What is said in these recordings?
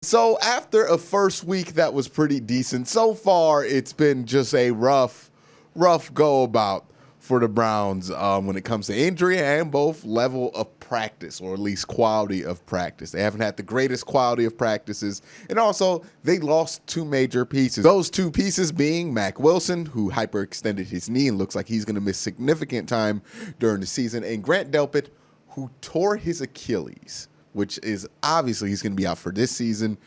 So after a first week that was pretty decent, so far it's been just a rough go about for the Browns when it comes to injury and both level of practice, or at least quality of practice. They haven't had the greatest quality of practices, and also they lost two major pieces. Those two pieces being Mack Wilson, who hyperextended his knee and looks like he's going to miss significant time during the season, and Grant Delpit, who tore his Achilles, which is obviously he's going to be out for this season,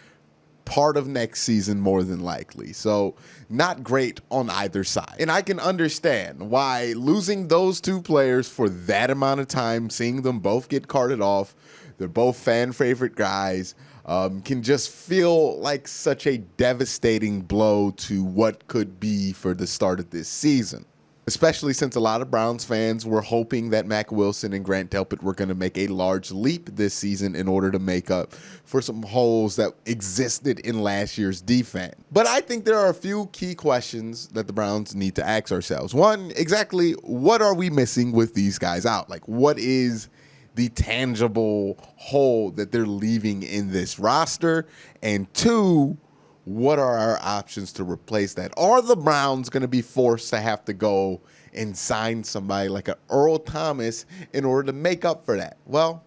part of next season more than likely. So not great on either side. And I can understand why losing those two players for that amount of time, seeing them both get carted off, they're both fan favorite guys, can just feel like such a devastating blow to what could be for the start of this season. Especially since a lot of Browns fans were hoping that Mack Wilson and Grant Delpit were going to make a large leap this season in order to make up for some holes that existed in last year's defense. But I think there are a few key questions that the Browns need to ask ourselves. One, exactly what are we missing with these guys out? Like, what is the tangible hole that they're leaving in this roster? And two, what are our options to replace that? Are the Browns going to be forced to have to go and sign somebody like an Earl Thomas in order to make up for that? Well,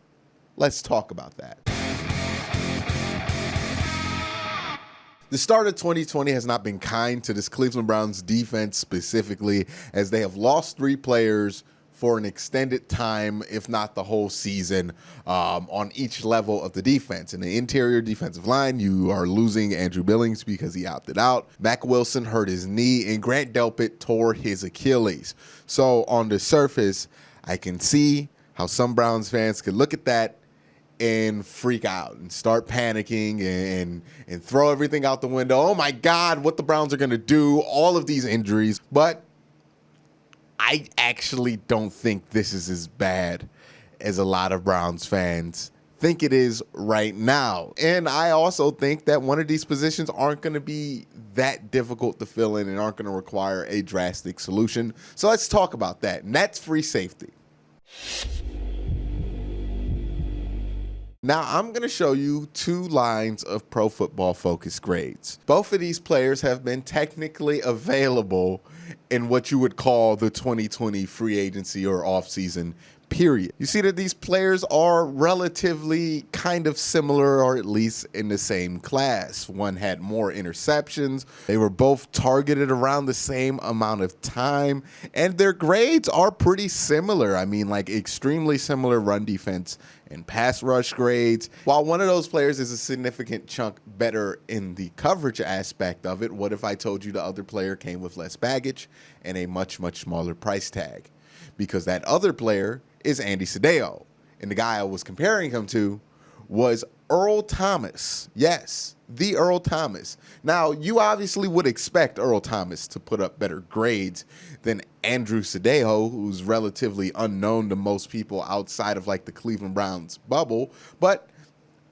let's talk about that. The start of 2020 has not been kind to this Cleveland Browns defense specifically, as they have lost three players for an extended time, if not the whole season, on each level of the defense. In the interior defensive line, you are losing Andrew Billings because he opted out. Mack Wilson hurt his knee, and Grant Delpit tore his Achilles. So on the surface, I can see how some Browns fans could look at that and freak out and start panicking and throw everything out the window. Oh my God, what the Browns are going to do, all of these injuries. But I actually don't think this is as bad as a lot of Browns fans think it is right now. And I also think that one of these positions aren't going to be that difficult to fill in and aren't going to require a drastic solution. So let's talk about that. And that's free safety. Now, I'm going to show you two lines of Pro Football Focus grades. Both of these players have been technically available in what you would call the 2020 free agency or offseason period. You see that these players are relatively kind of similar, or at least in the same class. One had more interceptions. They were both targeted around the same amount of time, and their grades are pretty similar. I mean, like extremely similar run defense and pass rush grades. While one of those players is a significant chunk better in the coverage aspect of it, what if I told you the other player came with less baggage and a much, much smaller price tag? Because that other player is Andy Sedeo. And the guy I was comparing him to was Earl Thomas. Yes, the Earl Thomas. Now, you obviously would expect Earl Thomas to put up better grades than Andrew Sedeo, who's relatively unknown to most people outside of like the Cleveland Browns bubble, but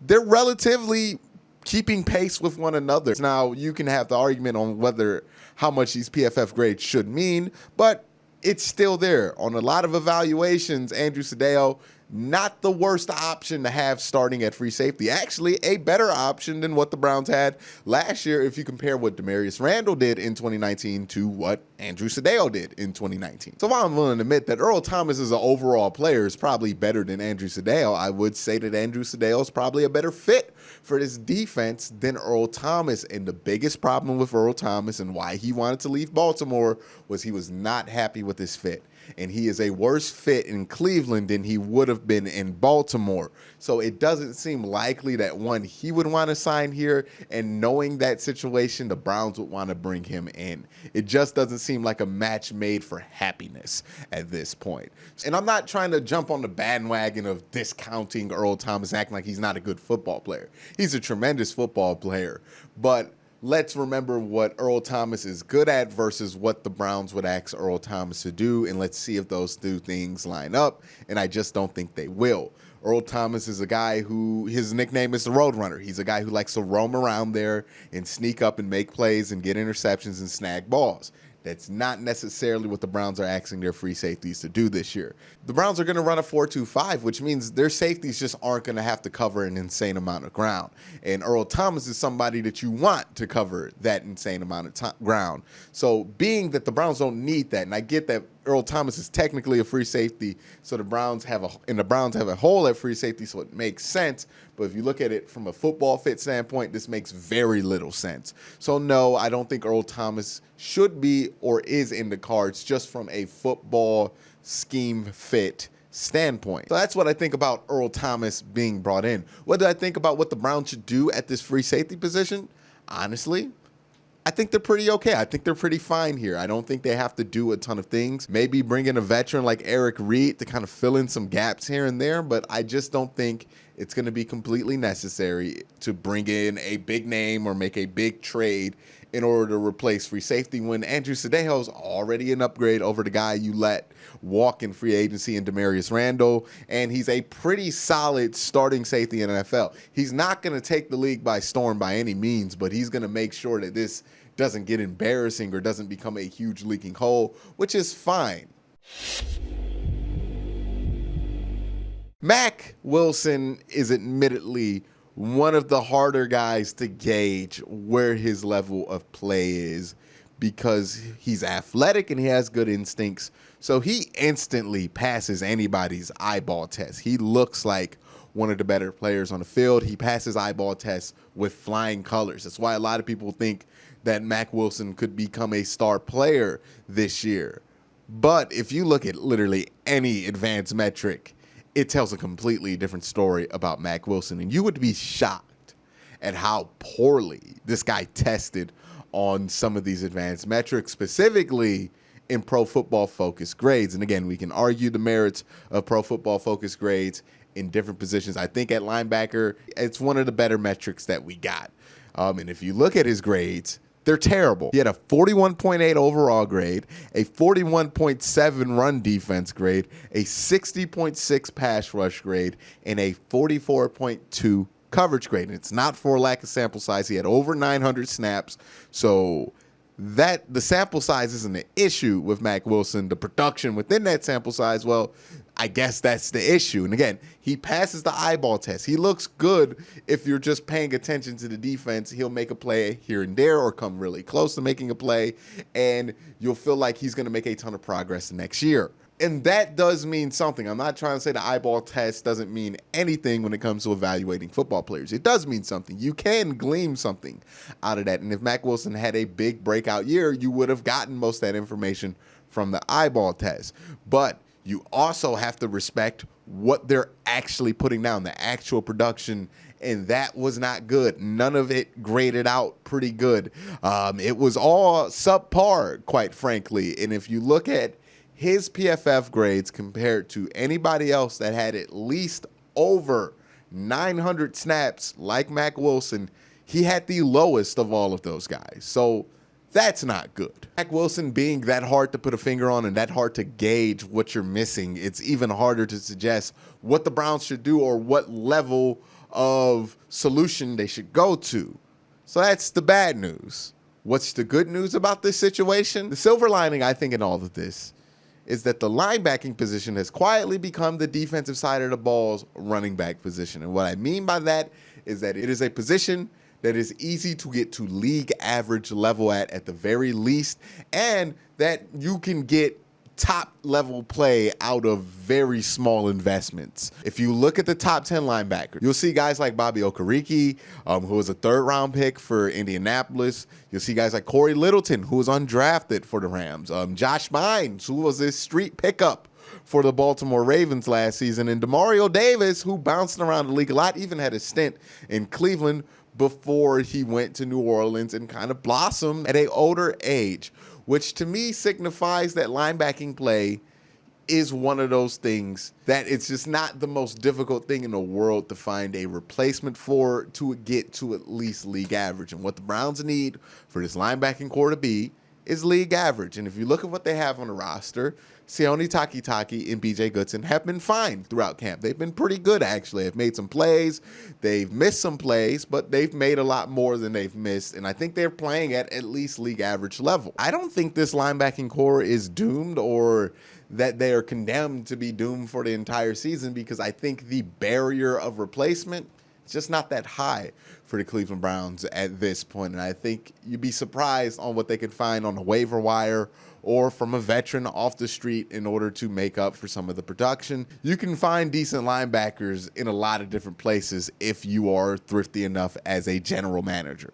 they're relatively keeping pace with one another. Now, you can have the argument on how much these PFF grades should mean, but it's still there. On a lot of evaluations, Andrew Sedeo, not the worst option to have starting at free safety. Actually, a better option than what the Browns had last year if you compare what Demarius Randall did in 2019 to what Andrew Sedeo did in 2019. So while I'm willing to admit that Earl Thomas as an overall player is probably better than Andrew Sedeo, I would say that Andrew Sedeo is probably a better fit for this defense than Earl Thomas. And the biggest problem with Earl Thomas and why he wanted to leave Baltimore was he was not happy with his fit. And he is a worse fit in Cleveland than he would have been in Baltimore. So it doesn't seem likely that, one, he would want to sign here, and knowing that situation, the Browns would want to bring him in. It just doesn't seem like a match made for happiness at this point. And I'm not trying to jump on the bandwagon of discounting Earl Thomas, acting like he's not a good football player. He's a tremendous football player, but let's remember what Earl Thomas is good at versus what the Browns would ask Earl Thomas to do, and let's see if those two things line up, and I just don't think they will. Earl Thomas is a guy who, his nickname is the Roadrunner. He's a guy who likes to roam around there and sneak up and make plays and get interceptions and snag balls. That's not necessarily what the Browns are asking their free safeties to do this year. The Browns are going to run a 4-2-5, which means their safeties just aren't going to have to cover an insane amount of ground. And Earl Thomas is somebody that you want to cover that insane amount of ground. So being that the Browns don't need that, and I get that Earl Thomas is technically a free safety, so the Browns have a hole at free safety, so it makes sense. But if you look at it from a football fit standpoint, this makes very little sense. So no, I don't think Earl Thomas should be or is in the cards just from a football scheme fit standpoint. So that's what I think about Earl Thomas being brought in. What do I think about what the Browns should do at this free safety position? Honestly, I think they're pretty okay. I think they're pretty fine here. I don't think they have to do a ton of things. Maybe bring in a veteran like Eric Reed to kind of fill in some gaps here and there, but I just don't think it's going to be completely necessary to bring in a big name or make a big trade in order to replace free safety when Andrew Cedejo's already an upgrade over the guy you let walk in free agency in Demarius Randall, and he's a pretty solid starting safety in the NFL. He's not going to take the league by storm by any means, but he's going to make sure that this doesn't get embarrassing or doesn't become a huge leaking hole, which is fine. Mack Wilson is admittedly one of the harder guys to gauge where his level of play is because he's athletic and he has good instincts. So he instantly passes anybody's eyeball test. He looks like one of the better players on the field. He passes eyeball tests with flying colors. That's why a lot of people think that Mack Wilson could become a star player this year. But if you look at literally any advanced metric, it tells a completely different story about Mack Wilson. And you would be shocked at how poorly this guy tested on some of these advanced metrics, specifically in Pro Football Focus grades. And again, we can argue the merits of Pro Football Focus grades in different positions. I think at linebacker, it's one of the better metrics that we got. And if you look at his grades, they're terrible. He had a 41.8 overall grade, a 41.7 run defense grade, a 60.6 pass rush grade, and a 44.2 coverage grade. And it's not for lack of sample size. He had over 900 snaps. So that the sample size isn't an issue with Mack Wilson. The production within that sample size, well, I guess that's the issue. And again, he passes the eyeball test. He looks good if you're just paying attention to the defense. He'll make a play here and there or come really close to making a play, and you'll feel like he's going to make a ton of progress next year. And that does mean something. I'm not trying to say the eyeball test doesn't mean anything when it comes to evaluating football players. It does mean something. You can glean something out of that. And if Mack Wilson had a big breakout year, you would have gotten most of that information from the eyeball test. But you also have to respect what they're actually putting down, the actual production, and that was not good. None of it graded out pretty good. It was all subpar, quite frankly. And if you look at his PFF grades compared to anybody else that had at least over 900 snaps like Mack Wilson, he had the lowest of all of those guys. So that's not good. Mack Wilson being that hard to put a finger on and that hard to gauge what you're missing, it's even harder to suggest what the Browns should do or what level of solution they should go to. So that's the bad news. What's the good news about this situation? The silver lining, I think, in all of this is that the linebacking position has quietly become the defensive side of the ball's running back position. And what I mean by that is that it is a position that is easy to get to league average level at the very least, and that you can get top level play out of very small investments. If you look at the top 10 linebackers, you'll see guys like Bobby Okereke, who was a 3rd round pick for Indianapolis. You'll see guys like Corey Littleton, who was undrafted for the Rams. Josh Bynes, who was a street pickup for the Baltimore Ravens last season. And Demario Davis, who bounced around the league a lot, even had a stint in Cleveland before he went to New Orleans and kind of blossomed at an older age, which to me signifies that linebacking play is one of those things that it's just not the most difficult thing in the world to find a replacement for to get to at least league average. And what the Browns need for this linebacking core to be is league average. And if you look at what they have on the roster, Sione Takitaki and BJ Goodson have been fine throughout camp. They've been pretty good, actually. They've made some plays. They've missed some plays, but they've made a lot more than they've missed. And I think they're playing at least league average level. I don't think this linebacking core is doomed or that they are condemned to be doomed for the entire season, because I think the barrier of replacement is just not that high for the Cleveland Browns at this point. And I think you'd be surprised on what they could find on the waiver wire or from a veteran off the street in order to make up for some of the production. You can find decent linebackers in a lot of different places if you are thrifty enough as a general manager.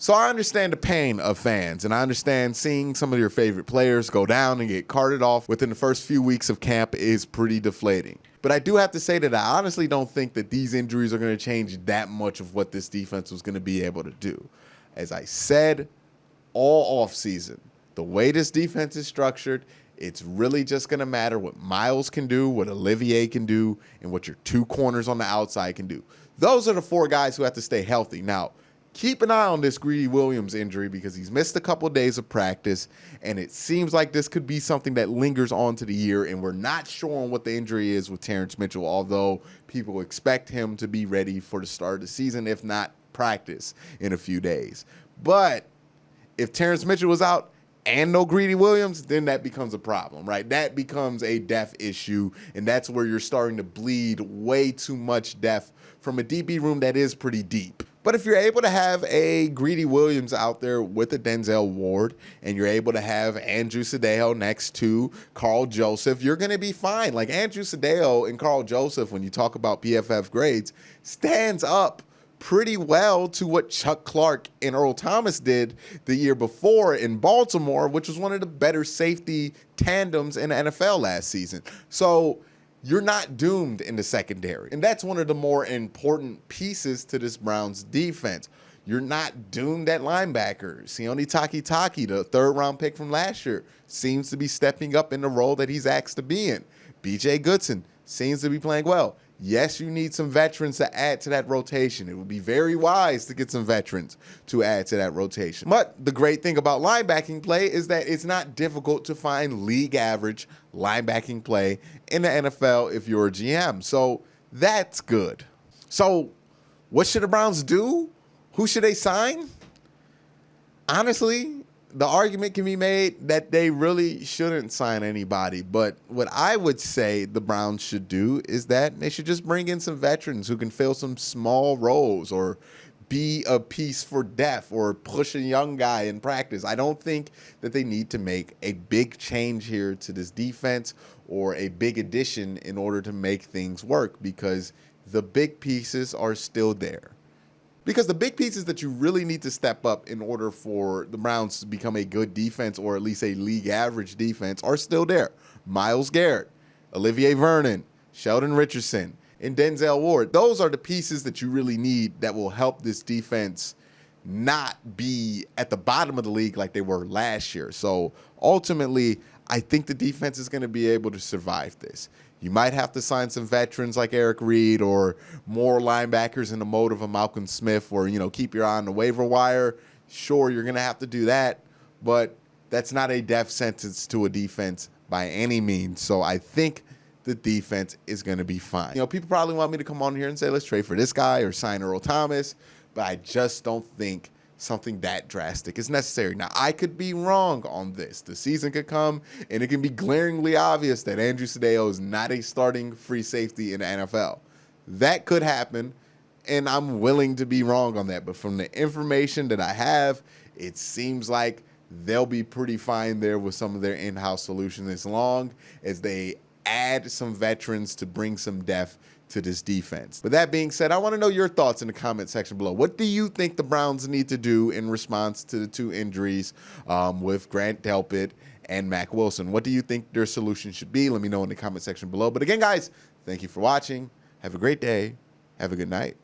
So I understand the pain of fans, and I understand seeing some of your favorite players go down and get carted off within the first few weeks of camp is pretty deflating. But I do have to say that I honestly don't think that these injuries are going to change that much of what this defense was going to be able to do. As I said all offseason, the way this defense is structured, it's really just going to matter what Miles can do, what Olivier can do, and what your two corners on the outside can do. Those are the four guys who have to stay healthy. Now, keep an eye on this Greedy Williams injury because he's missed a couple of days of practice, and it seems like this could be something that lingers on to the year, and we're not sure on what the injury is with Terrence Mitchell, although people expect him to be ready for the start of the season, if not practice in a few days. But if Terrence Mitchell was out and no Greedy Williams, then that becomes a problem, right? That becomes a depth issue, and that's where you're starting to bleed way too much depth from a DB room that is pretty deep. But if you're able to have a Greedy Williams out there with a Denzel Ward, and you're able to have Andrew Sadeo next to Carl Joseph, you're going to be fine. Like Andrew Sadeo and Carl Joseph, when you talk about PFF grades, stands up pretty well to what Chuck Clark and Earl Thomas did the year before in Baltimore, which was one of the better safety tandems in the NFL last season. So you're not doomed in the secondary. And that's one of the more important pieces to this Browns defense. You're not doomed at linebacker. Sione Takitaki, the third-round pick from last year, seems to be stepping up in the role that he's asked to be in. BJ Goodson seems to be playing well. Yes, you need some veterans to add to that rotation. It would be very wise to get some veterans to add to that rotation. But the great thing about linebacking play is that it's not difficult to find league average linebacking play in the NFL if you're a GM. So that's good. So what should the Browns do? Who should they sign? Honestly, the argument can be made that they really shouldn't sign anybody. But what I would say the Browns should do is that they should just bring in some veterans who can fill some small roles or be a piece for depth or push a young guy in practice. I don't think that they need to make a big change here to this defense or a big addition in order to make things work, because the big pieces are still there. Because the big pieces that you really need to step up in order for the Browns to become a good defense, or at least a league average defense, are still there. Myles Garrett, Olivier Vernon, Sheldon Richardson, and Denzel Ward. Those are the pieces that you really need that will help this defense not be at the bottom of the league like they were last year. So ultimately, I think the defense is going to be able to survive this. You might have to sign some veterans like Eric Reed or more linebackers in the mode of a Malcolm Smith, or, keep your eye on the waiver wire. Sure, you're going to have to do that, but that's not a death sentence to a defense by any means. So I think the defense is going to be fine. People probably want me to come on here and say, let's trade for this guy or sign Earl Thomas, but I just don't think something that drastic is necessary. Now, I could be wrong on this. The season could come, and it can be glaringly obvious that Andrew Sadeo is not a starting free safety in the NFL. That could happen, and I'm willing to be wrong on that. But from the information that I have, it seems like they'll be pretty fine there with some of their in-house solutions, as long as they add some veterans to bring some depth to this defense. With that being said, I want to know your thoughts in the comment section below. What do you think the Browns need to do in response to the two injuries with Grant Delpit and Mack Wilson? What do you think their solution should be? Let me know in the comment section below. But again, guys, thank you for watching. Have a great day. Have a good night.